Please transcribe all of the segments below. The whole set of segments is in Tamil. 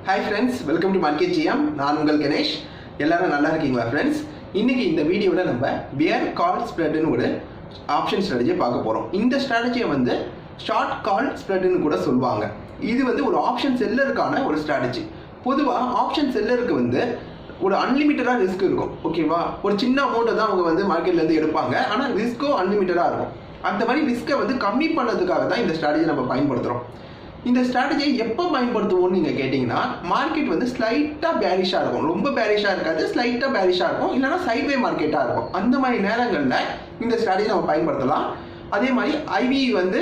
Hi friends, welcome to market GM. நான் உங்கள் கணேஷ். எல்லாரும் நல்லா இருக்கீங்களா ஃப்ரெண்ட்ஸ்? இன்றைக்கி இந்த வீடியோவில் நம்ம பியர் கால் ஸ்ப்ரெட்னு ஒரு ஆப்ஷன் ஸ்ட்ராட்டஜியை பார்க்க போகிறோம். இந்த ஸ்ட்ராட்டஜியை வந்து ஷார்ட் கால் ஸ்ப்ரெட்னு கூட சொல்லுவாங்க. இது வந்து ஒரு ஆப்ஷன் செல்லருக்கான ஒரு ஸ்ட்ராட்டஜி. பொதுவாக ஆப்ஷன் செல்லருக்கு வந்து ஒரு அன்லிமிட்டடாக ரிஸ்க் இருக்கும். ஓகேவா? ஒரு சின்ன அமௌண்ட்டை தான் அவங்க வந்து மார்க்கெட்லேருந்து எடுப்பாங்க. ஆனால் ரிஸ்க்கும் அன்லிமிட்டடாக இருக்கும். அந்த மாதிரி ரிஸ்க்கை வந்து கம்மி பண்ணதுக்காக தான் இந்த ஸ்ட்ராட்டஜி நம்ம பயன்படுத்துகிறோம். இந்த ஸ்ட்ராட்டஜியை எப்போ பயன்படுத்துவோம்னு நீங்கள் கேட்டிங்கன்னா, மார்க்கெட் வந்து ஸ்லைட்டாக பேரிஷாக இருக்கும். ரொம்ப பேரிஷாக இருக்காது, ஸ்லைட்டாக பேரிஷாக இருக்கும், இல்லைனா சைட்வே மார்க்கெட்டாக இருக்கும். அந்த மாதிரி நேரங்களில் இந்த ஸ்ட்ராட்டஜி நம்ம பயன்படுத்தலாம். அதே மாதிரி ஐவி வந்து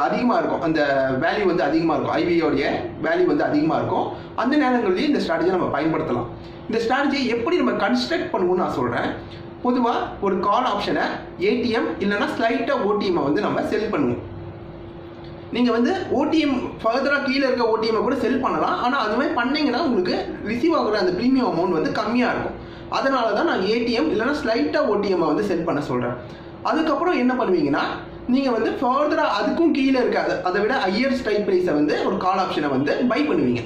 அதிகமாக இருக்கும், அந்த வேல்யூ வந்து அதிகமாக இருக்கும், ஐவியோடைய வேல்யூ வந்து அதிகமாக இருக்கும். அந்த நேரங்கள்லேயும் இந்த ஸ்ட்ராட்டஜியை நம்ம பயன்படுத்தலாம். இந்த ஸ்ட்ராட்டஜியை எப்படி நம்ம கன்ஸ்ட்ரக்ட் பண்ணுவோம்னு நான் சொல்கிறேன். பொதுவாக ஒரு கால் ஆப்ஷனை ஏடிஎம் இல்லைனா ஸ்லைட்டாக ஓடிஎம்மை வந்து நம்ம செல் பண்ணுவோம். நீங்கள் வந்து ஓடிஎம் ஃபர்தராக கீழே இருக்க ஓடிஎம்மை கூட செல் பண்ணலாம். ஆனால் அது மாதிரி பண்ணிங்கன்னா உங்களுக்கு ரிசீவ் ஆகிற அந்த ப்ரீமியம் அமௌண்ட் வந்து கம்மியாக இருக்கும். அதனால தான் நான் ஏடிஎம் இல்லைனா ஸ்லைட்டாக ஓடிஎம்மை வந்து செல் பண்ண சொல்கிறேன். அதுக்கப்புறம் என்ன பண்ணுவீங்கன்னா, நீங்கள் வந்து ஃபர்தராக அதுக்கும் கீழே இருக்காது, அதை விட ஹையர் ஸ்ட்ரைக் ப்ரைஸை வந்து ஒரு கால் ஆப்ஷனை வந்து பை பண்ணுவீங்க.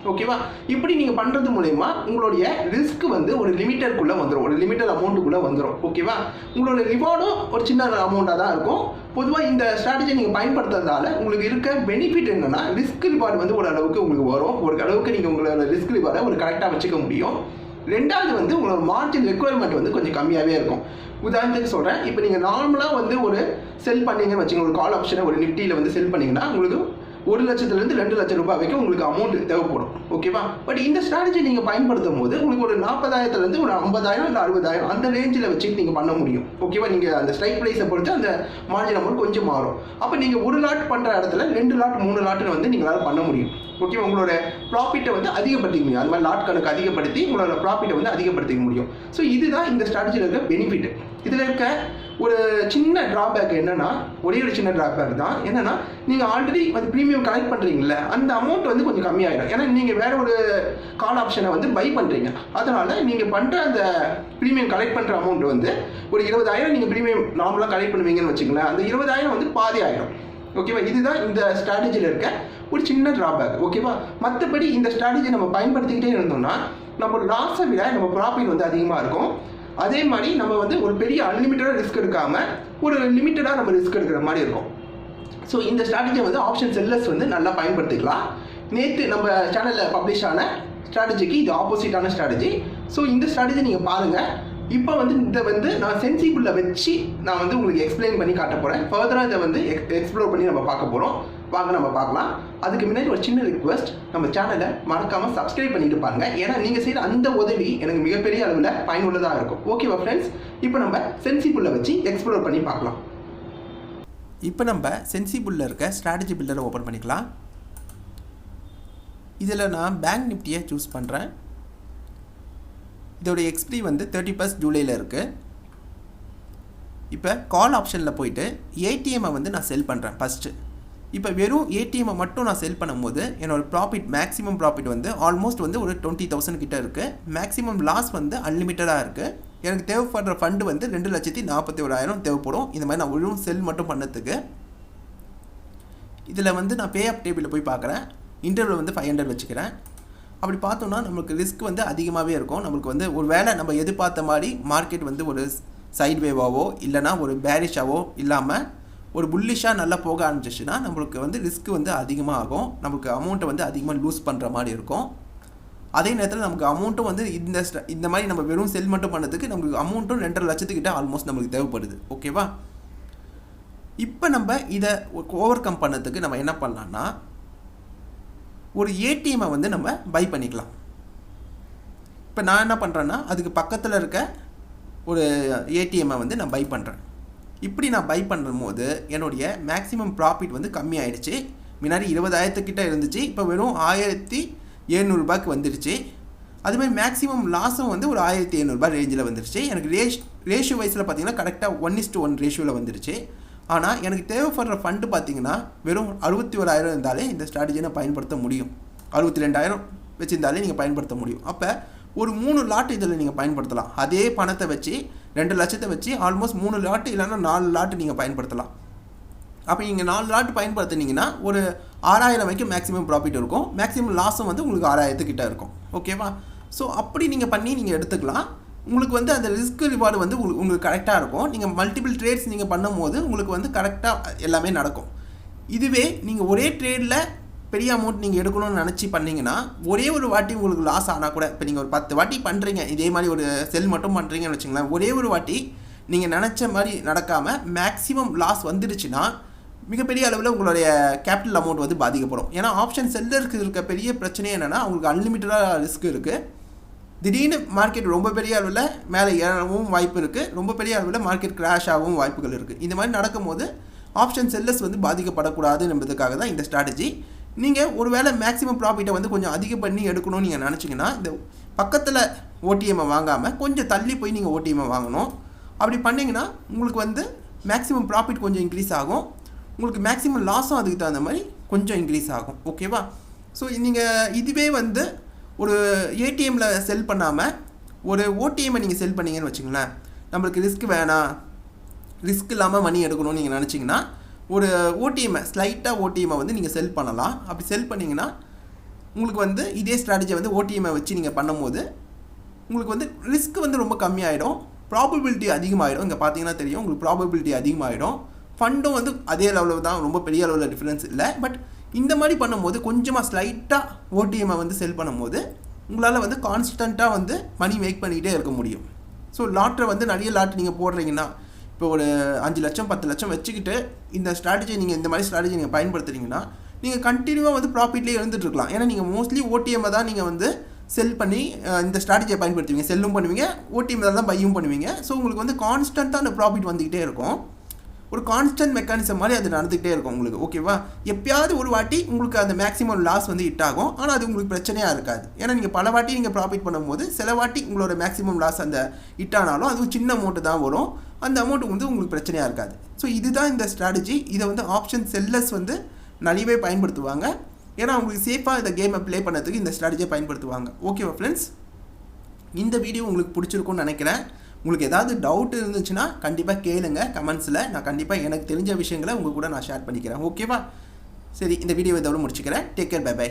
ஓகேவா? இப்படி நீங்கள் பண்ணுறது மூலயமா உங்களுடைய ரிஸ்க் வந்து ஒரு லிமிட்டருக்குள்ளே வந்துடும், ஒரு லிமிட்டட் அமௌண்ட்டுக்குள்ளே வந்துடும். ஓகேவா? உங்களோட ரிவார்டும் ஒரு சின்ன அமௌண்ட்டாக தான் இருக்கும். பொதுவாக இந்த ஸ்ட்ராட்டஜியை நீங்கள் பயன்படுத்துறதால உங்களுக்கு இருக்க பெனிஃபிட் என்னென்னா, ரிஸ்க் ரிவார்டு வந்து ஒரு அளவுக்கு உங்களுக்கு வரும். ஒரு அளவுக்கு நீங்கள் உங்களோட ரிஸ்க் ரிவார்டை ஒரு கரெக்டாக வச்சுக்க முடியும். ரெண்டாவது வந்து உங்களோட மார்ஜின் ரெக்குவயர்மெண்ட் வந்து கொஞ்சம் கம்மியாகவே இருக்கும். உதாரணத்துக்கு சொல்கிறேன், இப்போ நீங்கள் நார்மலாக வந்து ஒரு செல் பண்ணீங்கன்னு வச்சுக்கோங்க, ஒரு கால் ஆப்ஷனை ஒரு நிஃப்டியில் வந்து செல் பண்ணிங்கன்னா உங்களுக்கு 1 லட்சத்துலேருந்து 2 லட்சம் ரூபாய் வரைக்கும் உங்களுக்கு அமௌண்ட் தேவைப்படும். ஓகேவா? பட் இந்த ஸ்ட்ராட்டஜி நீங்கள் பயன்படுத்தும் போது உங்களுக்கு ஒரு 40,000 ஒரு 50,000 இல்லை 60,000 அந்த ரேஞ்சில் வச்சுட்டு நீங்கள் பண்ண முடியும். ஓகேவா? நீங்கள் அந்த ஸ்ட்ரைக் ப்ரைஸை பொறுத்து அந்த மார்ஜின் அமௌண்ட் கொஞ்சம் மாறும். அப்போ நீங்கள் ஒரு லாட் பண்ணுற இடத்துல 2 லாட் 3 லாட்டுன்னு வந்து நீங்களால் பண்ண முடியும். ஓகேவா? உங்களோட ப்ராஃபிட்டை வந்து அதிகப்படுத்திக்க முடியும். அது மாதிரி லாட் கணக்கு அதிகப்படுத்தி உங்களோட ப்ராஃபிட்டை வந்து அதிகப்படுத்திக்க முடியும். ஸோ இதுதான் இந்த ஸ்ட்ராட்டஜியில் இருக்க பெனிஃபிட். இதில் இருக்க ஒரு சின்ன ட்ராபேக் என்னன்னா, ஒரே ஒரு சின்ன ட்ராபேக் தான் என்னன்னா, நீங்கள் ஆல்ரெடி வந்து ப்ரீமியம் கலெக்ட் பண்ணுறீங்களே, அந்த அமௌண்ட் வந்து கொஞ்சம் கம்மியாகிடும். ஏன்னா நீங்கள் வேற ஒரு கால் ஆப்ஷனை வந்து பை பண்ணுறீங்க. அதனால் நீங்கள் பண்ணுற அந்த ப்ரீமியம் கலெக்ட் பண்ணுற அமௌண்ட் வந்து ஒரு 20,000 நீங்கள் ப்ரீமியம் நார்மலாக கலெக்ட் பண்ணுவீங்கன்னு வச்சுங்களேன், அந்த 20,000 வந்து பாதி ஆகிடும். ஓகேவா? இதுதான் இந்த ஸ்ட்ராட்டஜியில் இருக்க ஒரு சின்ன ட்ராபேக். ஓகேவா? மற்றபடி இந்த ஸ்ட்ராட்டஜி நம்ம பயன்படுத்திக்கிட்டே இருந்தோம்னா நம்ம லாஸை விட நம்ம ப்ராஃபிட் வந்து அதிகமாக இருக்கும். அதே மாதிரி நம்ம வந்து ஒரு பெரிய அன்லிமிட்டடாக ரிஸ்க் எடுக்காமல் ஒரு லிமிட்டடாக நம்ம ரிஸ்க் எடுக்கிற மாதிரி இருக்கும். ஸோ இந்த ஸ்ட்ராட்டஜியை வந்து ஆப்ஷன் செல்லர்ஸ் வந்து நல்லா பயன்படுத்திக்கலாம். நேற்று நம்ம சேனலில் பப்ளிஷ் ஆன ஸ்ட்ராட்டஜிக்கு இது ஆப்போசிட்டான ஸ்ட்ராட்டஜி. ஸோ இந்த ஸ்ட்ராட்டஜி நீங்கள் பாருங்கள். இப்போ வந்து இதை வந்து நான் சென்சிபிளில் வச்சு நான் வந்து உங்களுக்கு எக்ஸ்பிளைன் பண்ணி காட்ட போகிறேன். ஃபர்தராக இதை வந்து எக்ஸ்ப்ளோர் பண்ணி நம்ம பார்க்க போகிறோம். வாங்க நம்ம பார்க்கலாம். அதுக்கு முன்னாடி ஒரு சின்ன ரிக்வெஸ்ட், நம்ம சேனலை மறக்காமல் சப்ஸ்கிரைப் பண்ணிட்டு பாருங்க. ஏன்னா நீங்கள் செய்கிற அந்த உதவி எனக்கு மிகப்பெரிய அளவில் பயனுள்ளதாக இருக்கும். ஓகேவா ஃப்ரெண்ட்ஸ்? இப்போ நம்ம சென்சிபிளில் வச்சு எக்ஸ்ப்ளோர் பண்ணி பார்க்கலாம். இப்போ நம்ம சென்சிபிளில் இருக்க ஸ்ட்ராட்டஜி பில்டரை ஓப்பன் பண்ணிக்கலாம். இதில் நான் பேங்க் நிஃப்டியை சூஸ் பண்ணுறேன். இதோடைய எக்ஸ்பிரி வந்து 31 ஜூலையில் இருக்குது. இப்போ கால் ஆப்ஷனில் போயிட்டு ஏடிஎம்மை வந்து நான் செல் பண்ணுறேன் ஃபஸ்ட்டு. இப்போ வெறும் ஏடிஎம்மை மட்டும் நான் செல் பண்ணும்போது என்னோடய ப்ராஃபிட் மேக்ஸிமம் ப்ராஃபிட் வந்து ஆல்மோஸ்ட் வந்து ஒரு 20,000 கிட்ட இருக்குது. மேக்ஸிமம் லாஸ் வந்து அன்லிமிட்டடாக இருக்குது. எனக்கு தேவைப்படுற ஃபண்டு வந்து 2,41,000 தேவைப்படும். இந்த மாதிரி நான் வெறும் செல் மட்டும் பண்ணதுக்கு. இதில் வந்து நான் பே அப் டேபிளில் போய் பார்க்குறேன். இன்டர்வல் வந்து 500 வச்சுக்கிறேன். அப்படி பார்த்தோம்னா நம்மளுக்கு ரிஸ்க் வந்து அதிகமாகவே இருக்கும். நம்மளுக்கு வந்து ஒரு வேளை நம்ம எதிர்பார்த்த மாதிரி மார்க்கெட் வந்து ஒரு சைட் வேவாவோ இல்லைனா ஒரு பேரிஷாவோ இல்லாமல் ஒரு புல்லிஷாக நல்லா போக ஆரம்பிச்சிச்சுன்னா நம்மளுக்கு வந்து ரிஸ்க் வந்து அதிகமாக ஆகும். நம்மளுக்கு அமௌண்ட்டை வந்து அதிகமாக லூஸ் பண்ணுற மாதிரி இருக்கும். அதே நேரத்தில் நமக்கு அமௌண்ட்டும் வந்து இந்த மாதிரி நம்ம வெறும் செல் மட்டும் பண்ணதுக்கு நம்மளுக்கு அமௌண்ட்டும் 2.5 லட்சத்துக்கிட்ட ஆல்மோஸ்ட் நம்மளுக்கு தேவைப்படுது. ஓகேவா? இப்போ நம்ம இதை ஓவர் கம் பண்ணதுக்கு நம்ம என்ன பண்ணலான்னா, ஒரு ஏடிஎம்மை வந்து நம்ம பை பண்ணிக்கலாம். இப்போ நான் என்ன பண்ணுறேன்னா, அதுக்கு பக்கத்தில் இருக்க ஒரு ஏடிஎம்மை வந்து நான் பை பண்ணுறேன். இப்படி நான் பை பண்ணும்போது என்னுடைய மேக்ஸிமம் ப்ராஃபிட் வந்து கம்மி ஆகிடுச்சு. முன்னாடி 20,000 கிட்ட இருந்துச்சு, இப்போ வெறும் 1,700 ரூபாய்க்கு வந்துடுச்சு. அதுமாதிரி மேக்ஸிமம் லாஸும் வந்து ஒரு 1,700 ரூபாய் ரேஞ்சில் வந்துடுச்சு. எனக்கு ரேஷியோ வைஸில் பார்த்தீங்கன்னா கரெக்டாக 1:1 ரேஷியோவில் வந்துடுச்சு. ஆனால் எனக்கு தேவைப்படுற ஃபண்டு பார்த்தீங்கன்னா வெறும் 61,000 இருந்தாலே இந்த ஸ்ட்ராட்டஜியை நான் பயன்படுத்த முடியும். 62,000 வச்சுருந்தாலே நீங்கள் பயன்படுத்த முடியும். அப்போ ஒரு 3 லாட் இதில் நீங்கள் பயன்படுத்தலாம். அதே பணத்தை வச்சு 2 லட்சத்தை வச்சு ஆல்மோஸ்ட் 3 லாட்டு இல்லைன்னா 4 லாட்டு நீங்கள் பயன்படுத்தலாம். அப்போ நீங்கள் 4 லாட் பயன்படுத்தினீங்கன்னா ஒரு 6000 வரைக்கும் மேக்ஸிமம் ப்ராஃபிட் இருக்கும். மேக்ஸிமம் லாஸும் வந்து உங்களுக்கு 6000 கிட்ட இருக்கும். ஓகேவா? ஸோ அப்படி நீங்கள் பண்ணி நீங்கள் எடுத்துக்கலாம். உங்களுக்கு வந்து அந்த ரிஸ்க் ரிவார்டு வந்து உங்களுக்கு கரெக்டாக இருக்கும். நீங்கள் மல்டிபிள் ட்ரேட்ஸ் நீங்கள் பண்ணும்போது உங்களுக்கு வந்து கரெக்டாக எல்லாமே நடக்கும். இதுவே நீங்கள் ஒரே ட்ரேடில் பெரிய அமௌண்ட் நீங்கள் எடுக்கணும்னு நினச்சி பண்ணிங்கன்னா ஒரே ஒரு வாட்டி உங்களுக்கு லாஸ் ஆனால் கூட, இப்போ நீங்கள் ஒரு 10 வாட்டி பண்ணுறீங்க, இதே மாதிரி ஒரு செல் மட்டும் பண்ணுறீங்கன்னு வச்சுங்களேன், ஒரே ஒரு வாட்டி நீங்கள் நினச்ச மாதிரி நடக்காமல் மேக்ஸிமம் லாஸ் வந்துடுச்சுன்னா மிகப்பெரிய அளவில் உங்களுடைய கேபிட்டல் அமௌண்ட் வந்து பாதிக்கப்படும். ஏன்னா ஆப்ஷன் செல்லருக்கு இருக்க பெரிய பிரச்சனை என்னென்னா அவங்களுக்கு அன்லிமிட்டடாக ரிஸ்க் இருக்குது. திடீர்னு மார்க்கெட் ரொம்ப பெரிய அளவில் மேலே ஏறவும் வாய்ப்பு இருக்குது, ரொம்ப பெரிய அளவில் மார்க்கெட் கிராஷ் ஆகவும் வாய்ப்புகள் இருக்குது. இந்த மாதிரி நடக்கும்போது ஆப்ஷன் செல்லர்ஸ் வந்து பாதிக்கப்படக்கூடாது என்பதுக்காக தான் இந்த ஸ்ட்ராட்டஜி. நீங்கள் ஒரு வேளை மேக்ஸிமம் ப்ராஃபிட்டை வந்து கொஞ்சம் அதிகம் பண்ணி எடுக்கணும்னு நீங்கள் நினச்சிங்கன்னா இந்த பக்கத்தில் ஓடிஎம்மை வாங்காமல் கொஞ்சம் தள்ளி போய் நீங்கள் ஓடிஎம்மை வாங்கணும். அப்படி பண்ணிங்கன்னா உங்களுக்கு வந்து மேக்ஸிமம் ப்ராஃபிட் கொஞ்சம் இன்க்ரீஸ் ஆகும், உங்களுக்கு மேக்ஸிமம் லாஸும் அதுக்கு தகுந்த மாதிரி கொஞ்சம் இன்க்ரீஸ் ஆகும். ஓகேவா? ஸோ நீங்கள் இதுவே வந்து ஒரு ஏடிஎம்மில் செல் பண்ணாமல் ஒரு ஓடிஎம்மை நீங்கள் செல் பண்ணிங்கன்னு வச்சுங்களேன், நம்மளுக்கு ரிஸ்க் வேணாம், ரிஸ்க் இல்லாமல் மணி எடுக்கணும்னு நீங்கள் நினச்சிங்கன்னா ஒரு ஓடிஎம்மை ஸ்லைட்டாக ஓடிஎம்மை வந்து நீங்கள் செல் பண்ணலாம். அப்படி செல் பண்ணிங்கன்னா உங்களுக்கு வந்து இதே ஸ்ட்ராட்டஜியை வந்து ஓடிஎம்மை வச்சு நீங்கள் பண்ணும்போது உங்களுக்கு வந்து ரிஸ்க் வந்து ரொம்ப கம்மியாகிடும், ப்ராபபிலிட்டி அதிகமாகிடும். இங்கே பார்த்தீங்கன்னா தெரியும் உங்களுக்கு ப்ராபபிலிட்டி அதிகமாகிடும். ஃபண்டும் வந்து அதே லெவலில் தான், ரொம்ப பெரிய அளவில் டிஃப்ரென்ஸ் இல்லை. பட் இந்த மாதிரி பண்ணும்போது கொஞ்சமாக ஸ்லைட்டாக ஓடிஎம்மை வந்து செல் பண்ணும்போது உங்களால் வந்து கான்ஸ்டண்ட்டாக வந்து மணி மேக் பண்ணிக்கிட்டே இருக்க முடியும். ஸோ லாட்டரை வந்து நிறைய லாட் நீங்கள் போடுறீங்கன்னா, இப்போ ஒரு 5 லட்சம் 10 லட்சம் வச்சுக்கிட்டு இந்த ஸ்ட்ராட்டஜி நீங்கள் இந்த மாதிரி ஸ்ட்ராட்டஜி நீங்கள் பயன்படுத்துறீங்கன்னா நீங்கள் கண்டினியூவாக வந்து ப்ராஃபிட்லேயே இருந்துட்டு இருக்கலாம். ஏன்னா நீங்கள் மோஸ்ட்லி ஓடிஎம்மை தான் நீங்கள் வந்து செல் பண்ணி இந்த ஸ்ட்ராட்டஜியை பயன்படுத்துவீங்க, செல்லும் பண்ணுவீங்க, ஓடிஎம்மை தான் பையும் பண்ணுவீங்க. ஸோ உங்களுக்கு வந்து கான்ஸ்டண்ட்டாக அந்த ப்ராஃபிட் வந்துக்கிட்டே இருக்கும். ஒரு கான்ஸ்டன்ட் மெக்கானிசம் மாதிரி அது நடந்துகிட்டே இருக்கும் உங்களுக்கு. ஓகேவா? எப்பயாவது ஒரு வாட்டி உங்களுக்கு அந்த மேக்ஸிமம் லாஸ் வந்து ஹிட் ஆகும், ஆனால் அது உங்களுக்கு பிரச்சனையாக இருக்காது. ஏன்னா நீங்கள் பல வாட்டி நீங்கள் ப்ராஃபிட் பண்ணும்போது சில வாட்டி உங்களோட மேக்ஸிமம் லாஸ் அந்த ஹிட் ஆனாலும் அதுவும் சின்ன அமௌண்ட்டு தான் வரும், அந்த அமௌண்ட் வந்து உங்களுக்கு பிரச்சனையாக இருக்காது. ஸோ இதுதான் இந்த ஸ்ட்ராட்டஜி. இதை வந்து ஆப்ஷன் செல்லர்ஸ் வந்து நிறையவே பயன்படுத்துவாங்க. ஏன்னா அவங்களுக்கு சேஃபாக இந்த கேமை ப்ளே பண்ணுறதுக்கு இந்த ஸ்ட்ராட்டஜியை பயன்படுத்துவாங்க. ஓகேவா ஃப்ரெண்ட்ஸ்? இந்த வீடியோ உங்களுக்கு பிடிச்சிருக்கும்னு நினைக்கிறேன். உங்களுக்கு ஏதாவது டவுட் இருந்துச்சுன்னா கண்டிப்பாக கேளுங்க கமெண்ட்ஸில். நான் கண்டிப்பாக எனக்கு தெரிஞ்ச விஷயங்களை உங்கள் கூட நான் ஷேர் பண்ணிக்கிறேன். ஓகேவா? சரி, இந்த வீடியோ இதோட முடிச்சுக்கிறேன். Take care, bye by.